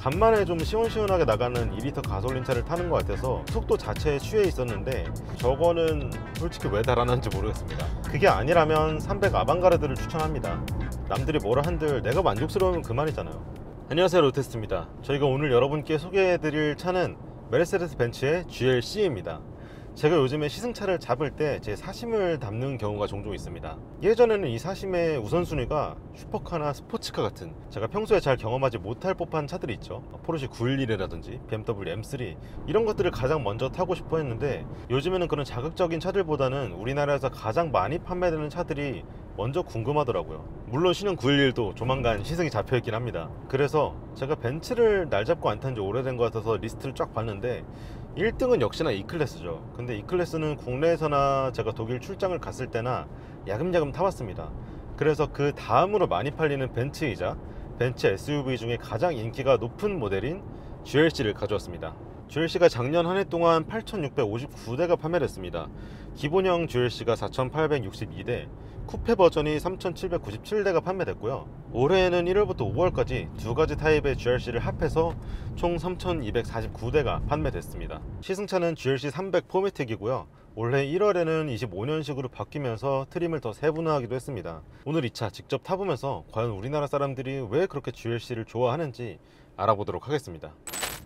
간만에 좀 시원시원하게 나가는 2리터 가솔린 차를 타는 것 같아서 속도 자체에 취해 있었는데 저거는 솔직히 왜 달아난지 모르겠습니다. 그게 아니라면 300 아방가르드를 추천합니다. 남들이 뭐라 한들 내가 만족스러우면 그만이잖아요. 안녕하세요, 로테스트입니다. 저희가 오늘 여러분께 소개해드릴 차는 메르세데스 벤츠의 GLC입니다. 제가 요즘에 시승차를 잡을 때 제 사심을 담는 경우가 종종 있습니다. 예전에는 이 사심의 우선순위가 슈퍼카나 스포츠카 같은 제가 평소에 잘 경험하지 못할 법한 차들이 있죠. 포르쉐 911이라든지 BMW M3 이런 것들을 가장 먼저 타고 싶어 했는데, 요즘에는 그런 자극적인 차들보다는 우리나라에서 가장 많이 판매되는 차들이 먼저 궁금하더라고요. 물론 신형 911도 조만간 시승이 잡혀있긴 합니다. 그래서 제가 벤츠를 날 잡고 안 탄 지 오래된 것 같아서 리스트를 쫙 봤는데 1등은 역시나 E클래스죠. 근데 E클래스는 국내에서나 제가 독일 출장을 갔을 때나 야금야금 타봤습니다. 그래서 그 다음으로 많이 팔리는 벤츠이자 벤츠 SUV 중에 가장 인기가 높은 모델인 GLC를 가져왔습니다. GLC가 작년 한 해 동안 8,659대가 판매됐습니다. 기본형 GLC가 4,862대, 쿠페 버전이 3,797대가 판매됐고요. 올해에는 1월부터 5월까지 두 가지 타입의 GLC를 합해서 총 3,249대가 판매됐습니다. 시승차는 GLC 300 포매틱이고요. 올해 1월에는 25년식으로 바뀌면서 트림을 더 세분화하기도 했습니다. 오늘 이 차 직접 타보면서 과연 우리나라 사람들이 왜 그렇게 GLC를 좋아하는지 알아보도록 하겠습니다.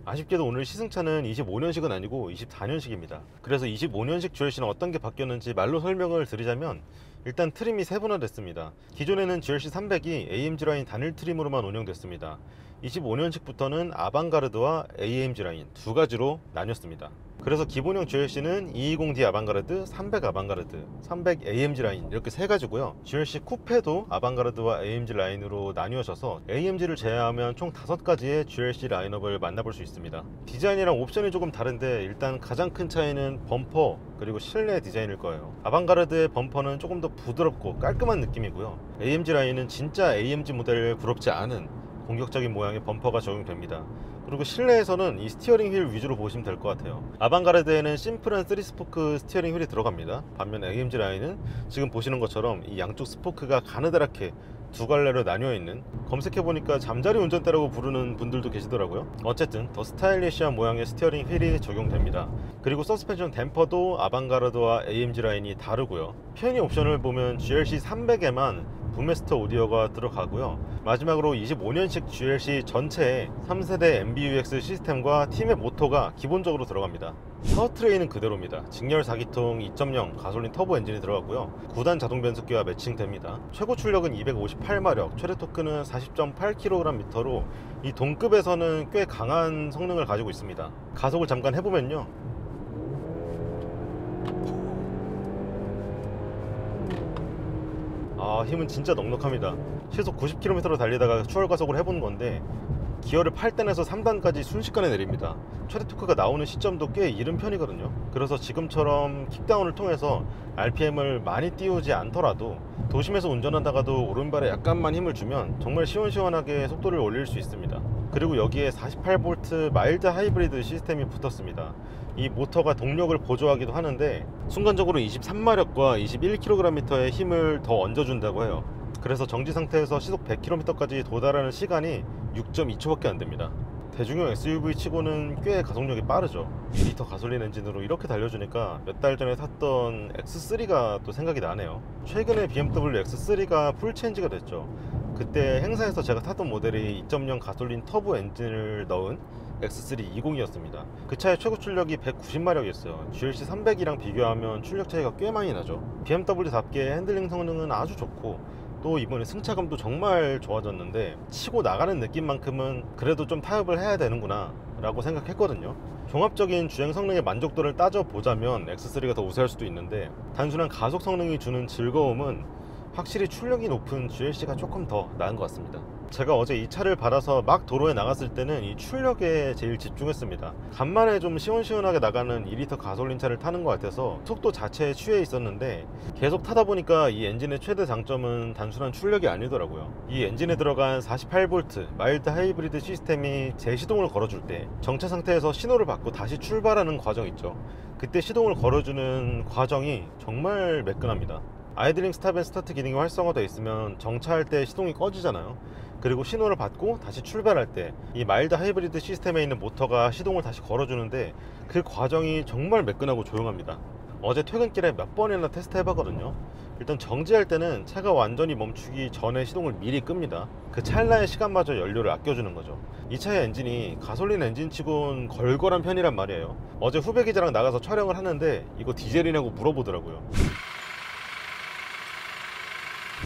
아쉽게도 오늘 시승차는 25년식은 아니고 24년식입니다. 그래서 25년식 GLC는 어떤 게 바뀌었는지 말로 설명을 드리자면, 일단 트림이 세분화됐습니다. 기존에는 GLC 300이 AMG 라인 단일 트림으로만 운영됐습니다. 25년식부터는 아방가르드와 AMG 라인 두 가지로 나뉘었습니다. 그래서 기본형 GLC는 220D 아방가르드, 300 아방가르드, 300 AMG 라인 이렇게 세 가지고요. GLC 쿠페도 아방가르드와 AMG 라인으로 나뉘어져서 AMG를 제외하면 총 5가지의 GLC 라인업을 만나볼 수 있습니다. 디자인이랑 옵션이 조금 다른데 일단 가장 큰 차이는 범퍼 그리고 실내 디자인일 거예요. 아방가르드의 범퍼는 조금 더 부드럽고 깔끔한 느낌이고요. AMG 라인은 진짜 AMG 모델에 부럽지 않은 공격적인 모양의 범퍼가 적용됩니다. 그리고 실내에서는 이 스티어링 휠 위주로 보시면 될 것 같아요. 아방가르드에는 심플한 3스포크 스티어링 휠이 들어갑니다. 반면 AMG 라인은 지금 보시는 것처럼 이 양쪽 스포크가 가느다랗게 두 갈래로 나뉘어 있는, 검색해보니까 잠자리 운전대라고 부르는 분들도 계시더라고요. 어쨌든 더 스타일리시한 모양의 스티어링 휠이 적용됩니다. 그리고 서스펜션 댐퍼도 아방가르드와 AMG 라인이 다르고요. 편의 옵션을 보면 GLC 300에만 붐메스터 오디오가 들어가고요. 마지막으로 25년식 GLC 전체에 3세대 MBUX 시스템과 팀의 모터가 기본적으로 들어갑니다. 파워트레인은 그대로입니다. 직렬 4기통 2.0 가솔린 터보 엔진이 들어가고요. 9단 자동 변속기와 매칭됩니다. 최고 출력은 258마력, 최대 토크는 40.8kgm로 이 동급에서는 꽤 강한 성능을 가지고 있습니다. 가속을 잠깐 해보면요, 힘은 진짜 넉넉합니다. 시속 90km로 달리다가 추월 가속을 해보는 건데 기어를 8단에서 3단까지 순식간에 내립니다. 최대 토크가 나오는 시점도 꽤 이른 편이거든요. 그래서 지금처럼 킥다운을 통해서 RPM을 많이 띄우지 않더라도 도심에서 운전하다가도 오른발에 약간만 힘을 주면 정말 시원시원하게 속도를 올릴 수 있습니다. 그리고 여기에 48V 마일드 하이브리드 시스템이 붙었습니다. 이 모터가 동력을 보조하기도 하는데 순간적으로 23마력과 21kgm의 힘을 더 얹어준다고 해요. 그래서 정지 상태에서 시속 100km까지 도달하는 시간이 6.2초밖에 안 됩니다. 대중형 SUV 치고는 꽤 가속력이 빠르죠. 2리터 가솔린 엔진으로 이렇게 달려주니까 몇 달 전에 탔던 X3가 또 생각이 나네요. 최근에 BMW X3가 풀체인지가 됐죠. 그때 행사에서 제가 탔던 모델이 2.0 가솔린 터보 엔진을 넣은 X3 20이었습니다. 그 차의 최고 출력이 190마력이었어요. GLC 300이랑 비교하면 출력 차이가 꽤 많이 나죠. BMW답게 핸들링 성능은 아주 좋고, 또 이번에 승차감도 정말 좋아졌는데 치고 나가는 느낌만큼은 그래도 좀 타협을 해야 되는구나 라고 생각했거든요. 종합적인 주행 성능의 만족도를 따져보자면 X3가 더 우세할 수도 있는데, 단순한 가속 성능이 주는 즐거움은 확실히 출력이 높은 GLC가 조금 더 나은 것 같습니다. 제가 어제 이 차를 받아서 막 도로에 나갔을 때는 이 출력에 제일 집중했습니다. 간만에 좀 시원시원하게 나가는 2리터 가솔린 차를 타는 것 같아서 속도 자체에 취해 있었는데, 계속 타다 보니까 이 엔진의 최대 장점은 단순한 출력이 아니더라고요. 이 엔진에 들어간 48V 마일드 하이브리드 시스템이 제시동을 걸어줄 때 정차 상태에서 신호를 받고 다시 출발하는 과정 있죠. 그때 시동을 걸어주는 과정이 정말 매끈합니다. 아이들링 스탑 앤 스타트 기능이 활성화되어 있으면 정차할 때 시동이 꺼지잖아요. 그리고 신호를 받고 다시 출발할 때 이 마일드 하이브리드 시스템에 있는 모터가 시동을 다시 걸어주는데 그 과정이 정말 매끈하고 조용합니다. 어제 퇴근길에 몇 번이나 테스트 해봤거든요. 일단 정지할 때는 차가 완전히 멈추기 전에 시동을 미리 끕니다. 그 찰나의 시간마저 연료를 아껴주는 거죠. 이 차의 엔진이 가솔린 엔진치곤 걸걸한 편이란 말이에요. 어제 후배 기자랑 나가서 촬영을 하는데 이거 디젤이냐고 물어보더라고요.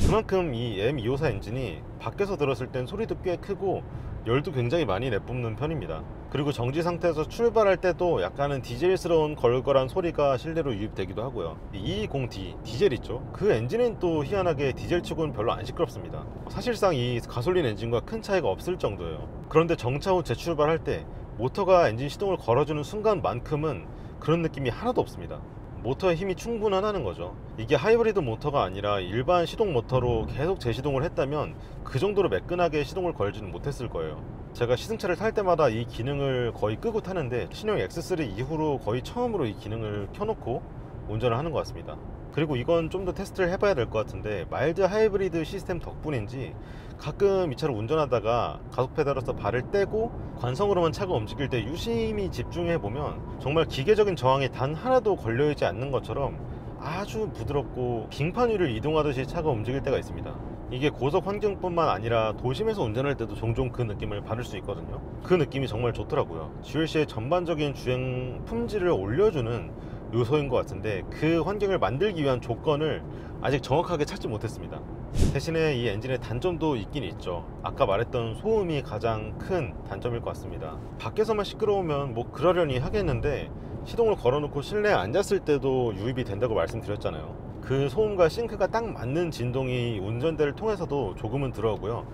그만큼 이 M254 엔진이 밖에서 들었을 땐 소리도 꽤 크고 열도 굉장히 많이 내뿜는 편입니다. 그리고 정지 상태에서 출발할 때도 약간은 디젤스러운 걸걸한 소리가 실내로 유입되기도 하고요. 220D 디젤 있죠? 그 엔진은 또 희한하게 디젤치고는 별로 안 시끄럽습니다. 사실상 이 가솔린 엔진과 큰 차이가 없을 정도예요. 그런데 정차 후 재출발할 때 모터가 엔진 시동을 걸어주는 순간만큼은 그런 느낌이 하나도 없습니다. 모터의 힘이 충분하다는 거죠. 이게 하이브리드 모터가 아니라 일반 시동 모터로 계속 재시동을 했다면 그 정도로 매끈하게 시동을 걸지는 못했을 거예요. 제가 시승차를 탈 때마다 이 기능을 거의 끄고 타는데 신형 X3 이후로 거의 처음으로 이 기능을 켜놓고 운전을 하는 것 같습니다. 그리고 이건 좀 더 테스트를 해봐야 될 것 같은데 마일드 하이브리드 시스템 덕분인지 가끔 이 차를 운전하다가 가속 페달에서 발을 떼고 관성으로만 차가 움직일 때 유심히 집중해보면 정말 기계적인 저항이 단 하나도 걸려있지 않는 것처럼 아주 부드럽고 빙판 위를 이동하듯이 차가 움직일 때가 있습니다. 이게 고속 환경뿐만 아니라 도심에서 운전할 때도 종종 그 느낌을 받을 수 있거든요. 그 느낌이 정말 좋더라고요. GLC의 전반적인 주행 품질을 올려주는 요소인 것 같은데 그 환경을 만들기 위한 조건을 아직 정확하게 찾지 못했습니다. 대신에 이 엔진의 단점도 있긴 있죠. 아까 말했던 소음이 가장 큰 단점일 것 같습니다. 밖에서만 시끄러우면 뭐 그러려니 하겠는데 시동을 걸어놓고 실내에 앉았을 때도 유입이 된다고 말씀드렸잖아요. 그 소음과 싱크가 딱 맞는 진동이 운전대를 통해서도 조금은 들어오고요.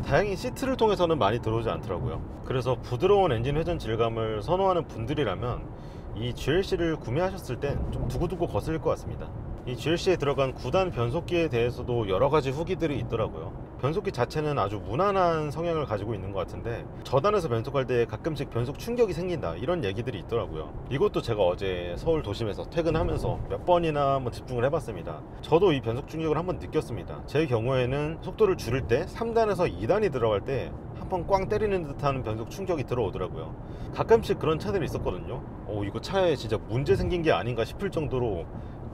다행히 시트를 통해서는 많이 들어오지 않더라고요. 그래서 부드러운 엔진 회전 질감을 선호하는 분들이라면 이 GLC를 구매하셨을 땐 좀 두고두고 거슬릴 것 같습니다. 이 GLC에 들어간 9단 변속기에 대해서도 여러가지 후기들이 있더라고요. 변속기 자체는 아주 무난한 성향을 가지고 있는 것 같은데 저단에서 변속할 때 가끔씩 변속 충격이 생긴다 이런 얘기들이 있더라고요. 이것도 제가 어제 서울 도심에서 퇴근하면서 몇 번이나 한번 집중을 해봤습니다. 저도 이 변속 충격을 한번 느꼈습니다. 제 경우에는 속도를 줄일 때 3단에서 2단이 들어갈 때 한번 꽝 때리는 듯한 변속 충격이 들어오더라고요. 가끔씩 그런 차들이 있었거든요. 이거 차에 진짜 문제 생긴 게 아닌가 싶을 정도로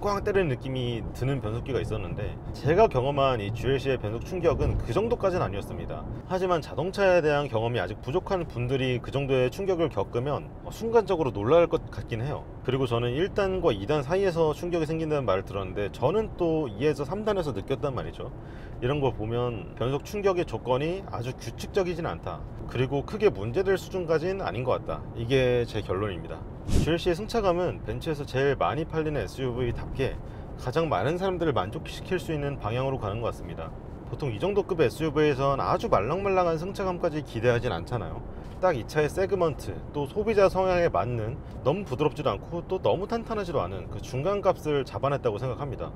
꽝 때리는 느낌이 드는 변속기가 있었는데 제가 경험한 이 GLC의 변속 충격은 그 정도까지는 아니었습니다. 하지만 자동차에 대한 경험이 아직 부족한 분들이 그 정도의 충격을 겪으면 순간적으로 놀랄 것 같긴 해요. 그리고 저는 1단과 2단 사이에서 충격이 생긴다는 말을 들었는데 저는 또 2에서 3단에서 느꼈단 말이죠. 이런 걸 보면 변속 충격의 조건이 아주 규칙적이진 않다. 그리고 크게 문제될 수준까지는 아닌 것 같다. 이게 제 결론입니다. GLC의 승차감은 벤츠에서 제일 많이 팔리는 SUV답게 가장 많은 사람들을 만족시킬 수 있는 방향으로 가는 것 같습니다. 보통 이 정도 급의 SUV에선 아주 말랑말랑한 승차감까지 기대하진 않잖아요. 딱 이 차의 세그먼트 또 소비자 성향에 맞는 너무 부드럽지도 않고 또 너무 탄탄하지도 않은 그 중간값을 잡아냈다고 생각합니다.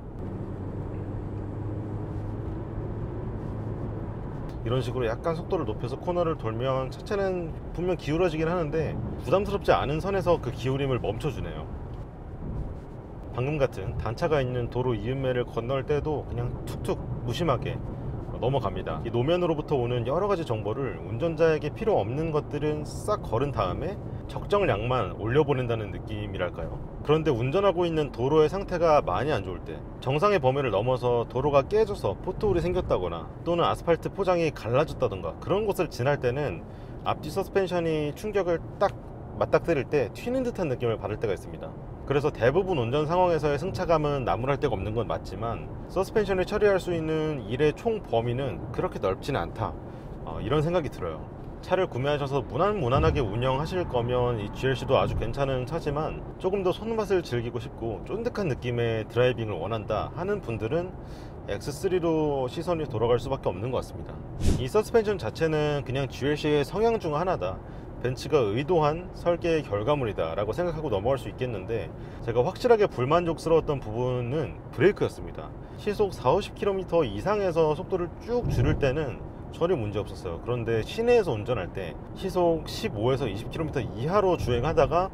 이런 식으로 약간 속도를 높여서 코너를 돌면 차체는 분명 기울어지긴 하는데 부담스럽지 않은 선에서 그 기울임을 멈춰주네요. 방금 같은 단차가 있는 도로 이음매를 건널 때도 그냥 툭툭 무심하게 넘어갑니다. 이 노면으로부터 오는 여러가지 정보를 운전자에게 필요 없는 것들은 싹 걸은 다음에 적정량만 올려보낸다는 느낌이랄까요. 그런데 운전하고 있는 도로의 상태가 많이 안 좋을 때 정상의 범위를 넘어서 도로가 깨져서 포토홀이 생겼다거나 또는 아스팔트 포장이 갈라졌다던가 그런 곳을 지날 때는 앞뒤 서스펜션이 충격을 딱 맞닥뜨릴 때 튀는 듯한 느낌을 받을 때가 있습니다. 그래서 대부분 운전 상황에서의 승차감은 나무랄 데가 없는 건 맞지만 서스펜션을 처리할 수 있는 일의 총 범위는 그렇게 넓지는 않다, 이런 생각이 들어요. 차를 구매하셔서 무난하게 운영하실 거면 이 GLC도 아주 괜찮은 차지만 조금 더 손맛을 즐기고 싶고 쫀득한 느낌의 드라이빙을 원한다 하는 분들은 X3로 시선이 돌아갈 수밖에 없는 것 같습니다. 이 서스펜션 자체는 그냥 GLC의 성향 중 하나다, 벤츠가 의도한 설계의 결과물이다 라고 생각하고 넘어갈 수 있겠는데 제가 확실하게 불만족스러웠던 부분은 브레이크였습니다. 시속 40-50km 이상에서 속도를 쭉 줄일 때는 전혀 문제 없었어요. 그런데 시내에서 운전할 때 시속 15에서 20km 이하로 주행하다가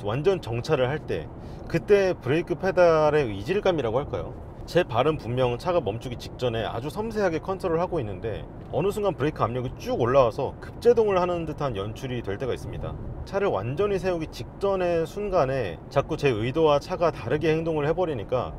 완전 정차를 할 때 그때 브레이크 페달의 이질감이라고 할까요? 제 발은 분명 차가 멈추기 직전에 아주 섬세하게 컨트롤을 하고 있는데 어느 순간 브레이크 압력이 쭉 올라와서 급제동을 하는 듯한 연출이 될 때가 있습니다. 차를 완전히 세우기 직전의 순간에 자꾸 제 의도와 차가 다르게 행동을 해버리니까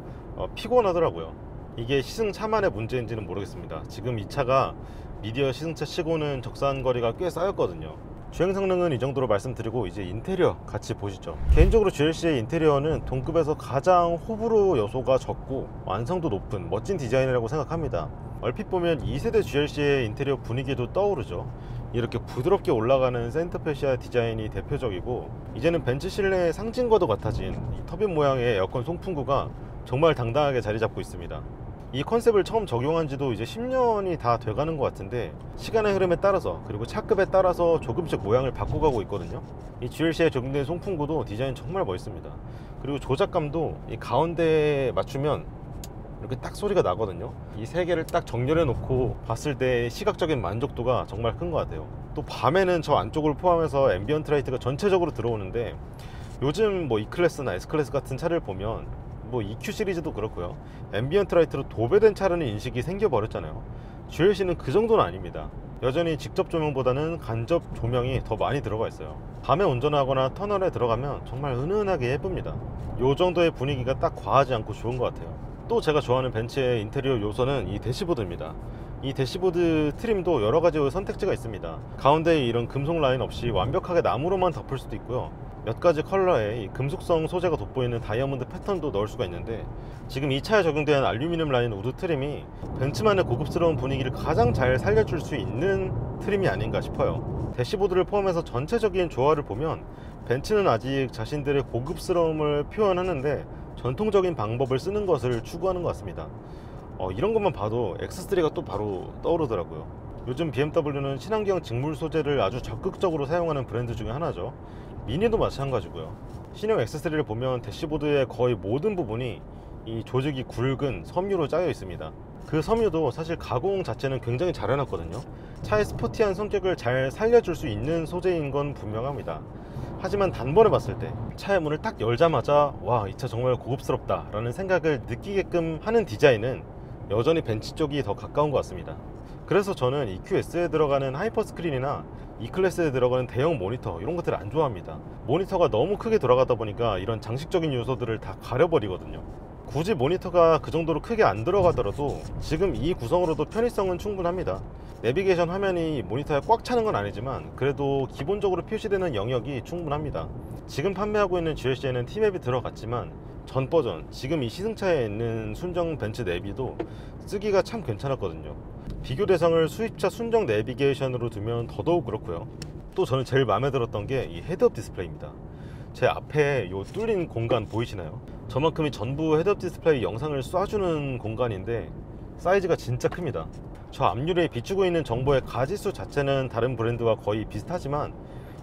피곤하더라고요. 이게 시승차만의 문제인지는 모르겠습니다. 지금 이 차가 미디어 시승차 치고는 적산거리가 꽤 쌓였거든요. 주행 성능은 이 정도로 말씀드리고 이제 인테리어 같이 보시죠. 개인적으로 GLC의 인테리어는 동급에서 가장 호불호 요소가 적고 완성도 높은 멋진 디자인이라고 생각합니다. 얼핏 보면 2세대 GLC의 인테리어 분위기도 떠오르죠. 이렇게 부드럽게 올라가는 센터페시아 디자인이 대표적이고, 이제는 벤츠 실내의 상징과도 같아진 이 터빈 모양의 에어컨 송풍구가 정말 당당하게 자리 잡고 있습니다. 이 컨셉을 처음 적용한 지도 이제 10년이 다 돼가는 것 같은데, 시간의 흐름에 따라서 그리고 차급에 따라서 조금씩 모양을 바꿔가고 있거든요. 이 GLC에 적용된 송풍구도 디자인 정말 멋있습니다. 그리고 조작감도 이 가운데에 맞추면 이렇게 딱 소리가 나거든요. 이 세 개를 딱 정렬해 놓고 봤을 때 시각적인 만족도가 정말 큰 것 같아요. 또 밤에는 저 안쪽을 포함해서 앰비언트 라이트가 전체적으로 들어오는데, 요즘 뭐 E클래스나 S클래스 같은 차를 보면 뭐 EQ 시리즈도 그렇고요, 앰비언트 라이트로 도배된 차라는 인식이 생겨버렸잖아요. GLC는 그 정도는 아닙니다. 여전히 직접 조명보다는 간접 조명이 더 많이 들어가 있어요. 밤에 운전하거나 터널에 들어가면 정말 은은하게 예쁩니다. 요 정도의 분위기가 딱 과하지 않고 좋은 것 같아요. 또 제가 좋아하는 벤츠의 인테리어 요소는 이 대시보드입니다. 이 대시보드 트림도 여러가지 선택지가 있습니다. 가운데에 이런 금속 라인 없이 완벽하게 나무로만 덮을 수도 있고요, 몇 가지 컬러의 이 금속성 소재가 돋보이는 다이아몬드 패턴도 넣을 수가 있는데, 지금 이 차에 적용된 알루미늄 라인 우드 트림이 벤츠만의 고급스러운 분위기를 가장 잘 살려줄 수 있는 트림이 아닌가 싶어요. 대시보드를 포함해서 전체적인 조화를 보면 벤츠는 아직 자신들의 고급스러움을 표현하는데 전통적인 방법을 쓰는 것을 추구하는 것 같습니다. 이런 것만 봐도 X3가 또 바로 떠오르더라고요. 요즘 BMW는 친환경 직물 소재를 아주 적극적으로 사용하는 브랜드 중에 하나죠. 미니도 마찬가지고요. 신형 X3를 보면 대시보드의 거의 모든 부분이 이 조직이 굵은 섬유로 짜여 있습니다. 그 섬유도 사실 가공 자체는 굉장히 잘 해놨거든요. 차의 스포티한 성격을 잘 살려줄 수 있는 소재인 건 분명합니다. 하지만 단번에 봤을 때 차의 문을 딱 열자마자 와, 이 차 정말 고급스럽다 라는 생각을 느끼게끔 하는 디자인은 여전히 벤츠 쪽이 더 가까운 것 같습니다. 그래서 저는 EQS에 들어가는 하이퍼 스크린이나 E클래스에 들어가는 대형 모니터, 이런 것들을 안 좋아합니다. 모니터가 너무 크게 돌아가다 보니까 이런 장식적인 요소들을 다 가려버리거든요. 굳이 모니터가 그 정도로 크게 안 들어가더라도 지금 이 구성으로도 편의성은 충분합니다. 내비게이션 화면이 모니터에 꽉 차는 건 아니지만 그래도 기본적으로 표시되는 영역이 충분합니다. 지금 판매하고 있는 GLC에는 T맵이 들어갔지만 전 버전, 지금 이 시승차에 있는 순정 벤츠 내비도 쓰기가 참 괜찮았거든요. 비교 대상을 수입차 순정 내비게이션으로 두면 더더욱 그렇고요. 또 저는 제일 마음에 들었던 게 이 헤드업 디스플레이입니다. 제 앞에 요 뚫린 공간 보이시나요? 저만큼이 전부 헤드업 디스플레이 영상을 쏴주는 공간인데 사이즈가 진짜 큽니다. 저 앞유리에 비추고 있는 정보의 가지수 자체는 다른 브랜드와 거의 비슷하지만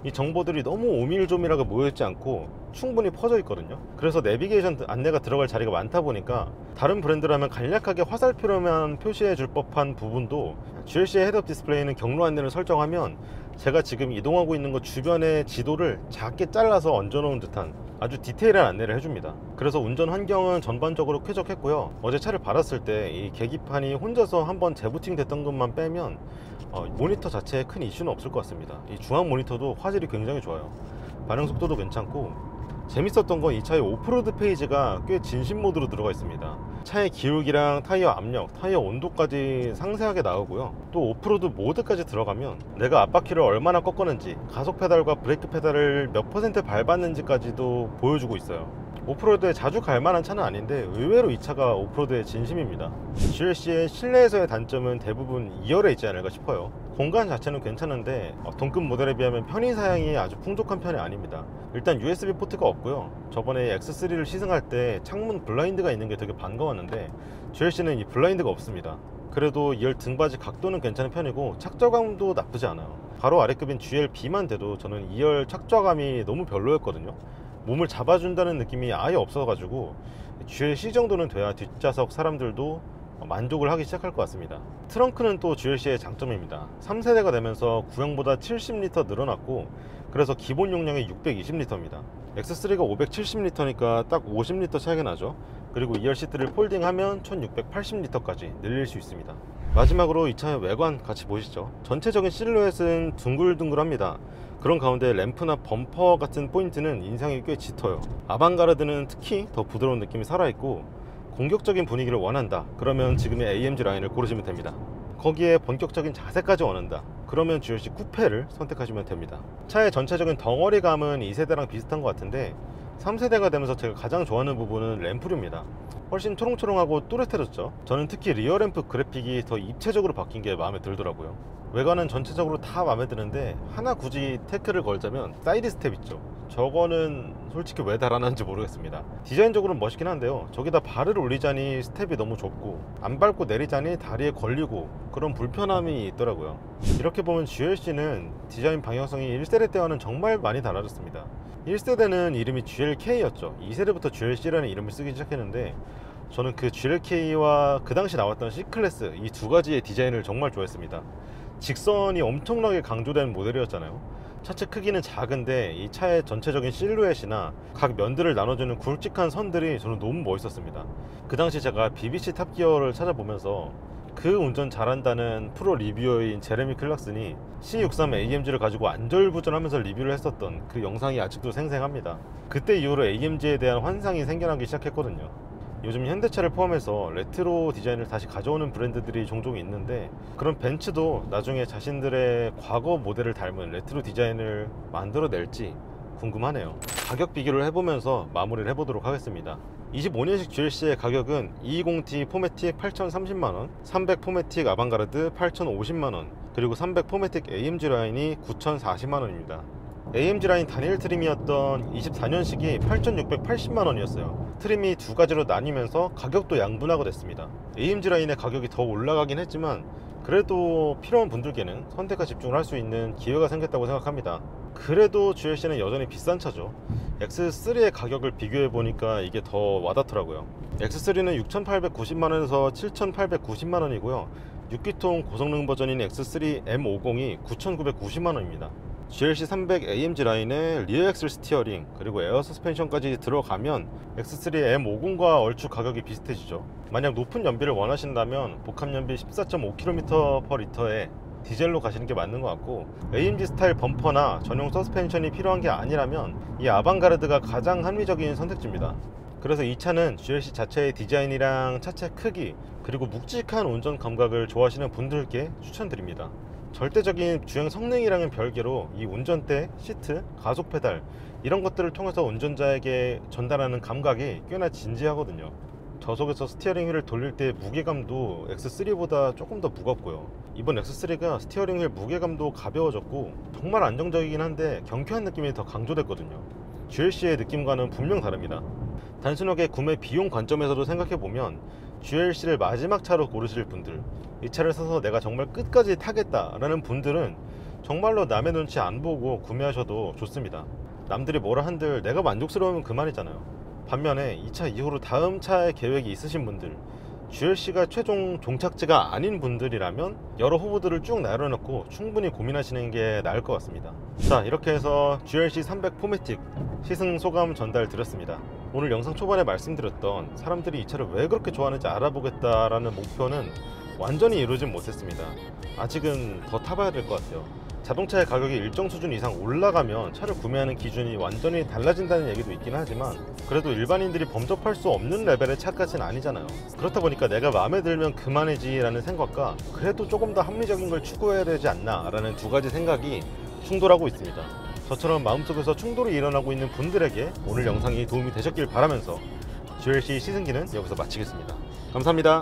이 정보들이 너무 오밀조밀하게 모여있지 않고 충분히 퍼져 있거든요. 그래서 내비게이션 안내가 들어갈 자리가 많다 보니까 다른 브랜드라면 간략하게 화살표로만 표시해 줄 법한 부분도 GLC의 헤드업 디스플레이는 경로 안내를 설정하면 제가 지금 이동하고 있는 것 주변의 지도를 작게 잘라서 얹어 놓은 듯한 아주 디테일한 안내를 해줍니다. 그래서 운전 환경은 전반적으로 쾌적했고요. 어제 차를 받았을 때 이 계기판이 혼자서 한번 재부팅 됐던 것만 빼면 모니터 자체에 큰 이슈는 없을 것 같습니다. 이 중앙 모니터도 화질이 굉장히 좋아요. 반응 속도도 괜찮고, 재밌었던 건 이 차의 오프로드 페이지가 꽤 진심 모드로 들어가 있습니다. 차의 기울기랑 타이어 압력, 타이어 온도까지 상세하게 나오고요. 또 오프로드 모드까지 들어가면 내가 앞바퀴를 얼마나 꺾었는지, 가속 페달과 브레이크 페달을 몇 퍼센트 밟았는지까지도 보여주고 있어요. 오프로드에 자주 갈 만한 차는 아닌데 의외로 이 차가 오프로드의 진심입니다. GLC의 실내에서의 단점은 대부분 2열에 있지 않을까 싶어요. 공간 자체는 괜찮은데 동급 모델에 비하면 편의 사양이 아주 풍족한 편이 아닙니다. 일단 USB 포트가 없고요. 저번에 X3를 시승할 때 창문 블라인드가 있는 게 되게 반가웠는데 GLC는 이 블라인드가 없습니다. 그래도 2열 등받이 각도는 괜찮은 편이고 착좌감도 나쁘지 않아요. 바로 아래급인 GLB만 돼도 저는 2열 착좌감이 너무 별로였거든요. 몸을 잡아준다는 느낌이 아예 없어가지고 GLC 정도는 돼야 뒷좌석 사람들도 만족을 하기 시작할 것 같습니다. 트렁크는 또 GLC의 장점입니다. 3세대가 되면서 구형보다 70리터 늘어났고, 그래서 기본 용량이 620리터입니다. X3가 570리터니까 딱 50리터 차이가 나죠. 그리고 2열 시트를 폴딩하면 1680리터까지 늘릴 수 있습니다. 마지막으로 이 차의 외관 같이 보시죠. 전체적인 실루엣은 둥글둥글합니다. 그런 가운데 램프나 범퍼 같은 포인트는 인상이 꽤 짙어요. 아방가르드는 특히 더 부드러운 느낌이 살아있고, 공격적인 분위기를 원한다 그러면 지금의 AMG 라인을 고르시면 됩니다. 거기에 본격적인 자세까지 원한다 그러면 GLC 쿠페를 선택하시면 됩니다. 차의 전체적인 덩어리감은 2세대랑 비슷한 것 같은데 3세대가 되면서 제가 가장 좋아하는 부분은 램프류입니다. 훨씬 초롱초롱하고 또렷해졌죠. 저는 특히 리어 램프 그래픽이 더 입체적으로 바뀐 게 마음에 들더라고요. 외관은 전체적으로 다 마음에 드는데 하나 굳이 태클을 걸자면 사이드 스텝 있죠. 저거는 솔직히 왜 달아난지 모르겠습니다. 디자인적으로는 멋있긴 한데요, 저기다 발을 올리자니 스텝이 너무 좁고 안 밟고 내리자니 다리에 걸리고 그런 불편함이 있더라고요. 이렇게 보면 GLC는 디자인 방향성이 1세대 때와는 정말 많이 달라졌습니다. 1세대는 이름이 GLK였죠. 2세대부터 GLC라는 이름을 쓰기 시작했는데 저는 그 GLK와 그 당시 나왔던 C클래스 이 두 가지의 디자인을 정말 좋아했습니다. 직선이 엄청나게 강조된 모델이었잖아요. 차체 크기는 작은데 이 차의 전체적인 실루엣이나 각 면들을 나눠주는 굵직한 선들이 저는 너무 멋있었습니다. 그 당시 제가 BBC 탑기어를 찾아보면서 그 운전 잘한다는 프로 리뷰어인 제레미 클락슨이 C63 AMG를 가지고 안절부절하면서 리뷰를 했었던 그 영상이 아직도 생생합니다. 그때 이후로 AMG에 대한 환상이 생겨나기 시작했거든요. 요즘 현대차를 포함해서 레트로 디자인을 다시 가져오는 브랜드들이 종종 있는데, 그런 벤츠도 나중에 자신들의 과거 모델을 닮은 레트로 디자인을 만들어낼지 궁금하네요. 가격 비교를 해보면서 마무리를 해보도록 하겠습니다. 25년식 GLC의 가격은 220T 포매틱 8,030만원, 300 포매틱 아방가르드 8,050만원, 그리고 300 포매틱 AMG 라인이 9,040만원입니다. AMG 라인 단일 트림이었던 24년식이 8,680만원이었어요. 트림이 두 가지로 나뉘면서 가격도 양분화가 됐습니다. AMG 라인의 가격이 더 올라가긴 했지만 그래도 필요한 분들께는 선택과 집중을 할 수 있는 기회가 생겼다고 생각합니다. 그래도 GLC는 여전히 비싼 차죠. X3의 가격을 비교해 보니까 이게 더 와닿더라고요. X3는 6,890만원에서 7,890만원이고요 6기통 고성능 버전인 X3 M50이 9,990만원입니다 GLC 300 AMG 라인에 리어 엑셀 스티어링 그리고 에어 서스펜션까지 들어가면 X3 M50과 얼추 가격이 비슷해지죠. 만약 높은 연비를 원하신다면 복합 연비 14.5km/L에 디젤로 가시는 게 맞는 것 같고, AMG 스타일 범퍼나 전용 서스펜션이 필요한 게 아니라면 이 아방가르드가 가장 합리적인 선택지입니다. 그래서 이 차는 GLC 자체의 디자인이랑 차체 크기 그리고 묵직한 운전 감각을 좋아하시는 분들께 추천드립니다. 절대적인 주행 성능이랑은 별개로 이 운전대, 시트, 가속 페달 이런 것들을 통해서 운전자에게 전달하는 감각이 꽤나 진지하거든요. 저속에서 스티어링 휠을 돌릴 때 무게감도 X3보다 조금 더 무겁고요. 이번 X3가 스티어링 휠 무게감도 가벼워졌고 정말 안정적이긴 한데 경쾌한 느낌이 더 강조됐거든요. GLC의 느낌과는 분명 다릅니다. 단순하게 구매 비용 관점에서도 생각해보면 GLC를 마지막 차로 고르실 분들, 이 차를 사서 내가 정말 끝까지 타겠다 라는 분들은 정말로 남의 눈치 안 보고 구매하셔도 좋습니다. 남들이 뭐라 한들 내가 만족스러우면 그만이잖아요. 반면에 이 차 이후로 다음 차의 계획이 있으신 분들, GLC가 최종 종착지가 아닌 분들이라면 여러 후보들을 쭉 나열해놓고 충분히 고민하시는 게 나을 것 같습니다. 자, 이렇게 해서 GLC 300 포매틱 시승 소감 전달 드렸습니다. 오늘 영상 초반에 말씀드렸던 사람들이 이 차를 왜 그렇게 좋아하는지 알아보겠다라는 목표는 완전히 이루진 못했습니다. 아직은 더 타봐야 될 것 같아요. 자동차의 가격이 일정 수준 이상 올라가면 차를 구매하는 기준이 완전히 달라진다는 얘기도 있긴 하지만 그래도 일반인들이 범접할 수 없는 레벨의 차까지는 아니잖아요. 그렇다 보니까 내가 마음에 들면 그만이지 라는 생각과 그래도 조금 더 합리적인 걸 추구해야 되지 않나 라는 두 가지 생각이 충돌하고 있습니다. 저처럼 마음속에서 충돌이 일어나고 있는 분들에게 오늘 영상이 도움이 되셨길 바라면서 GLC 시승기는 여기서 마치겠습니다. 감사합니다.